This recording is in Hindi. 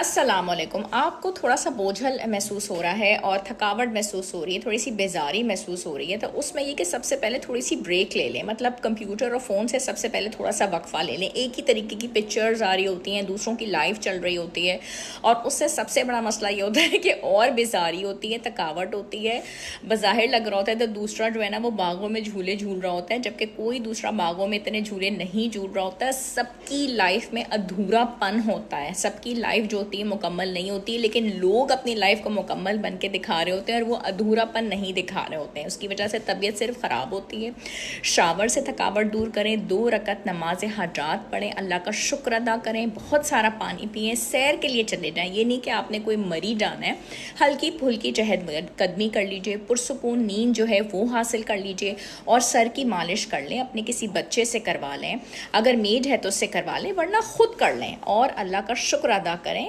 अस्सलामुअलैकुम। आपको थोड़ा सा बोझल महसूस हो रहा है और थकावट महसूस हो रही है, थोड़ी सी बेजारी महसूस हो रही है, तो उसमें ये कि सबसे पहले थोड़ी सी ब्रेक ले लें। मतलब कंप्यूटर और फ़ोन से सबसे पहले थोड़ा सा वक्फा ले लें। एक ही तरीके की पिक्चर्स आ रही होती हैं, दूसरों की लाइफ चल रही होती है और उससे सबसे बड़ा मसला ये होता है कि और बेजारी होती है, थकावट होती है। बज़ाहिर लग रहा होता है तो दूसरा जो है ना वो बागों में झूले झूल रहा होता है, जबकि कोई दूसरा बागों में इतने झूले नहीं झूल रहा होता है। सबकी लाइफ में अधूरापन होता है, सबकी लाइफ जो होती है मुकम्मल नहीं होती, लेकिन लोग अपनी लाइफ को मुकम्मल बन के दिखा रहे होते हैं और वो अधूरापन नहीं दिखा रहे होते हैं। उसकी वजह से तबीयत सिर्फ ख़राब होती है। शावर से थकावट दूर करें, 2 रकत नमाज हाजात पढ़ें, अल्लाह का शुक्र अदा करें, बहुत सारा पानी पिएं, सैर के लिए चले जाएं। ये नहीं कि आपने कोई मरी जाना है, हल्की फुल्की चहलकदमी कर लीजिए, पुरसुकून नींद जो है वो हासिल कर लीजिए और सर की मालिश कर लें। अपने किसी बच्चे से करवा लें, अगर मेड है तो उससे करवा लें, वरना खुद कर लें और अल्लाह का शुक्र अदा करें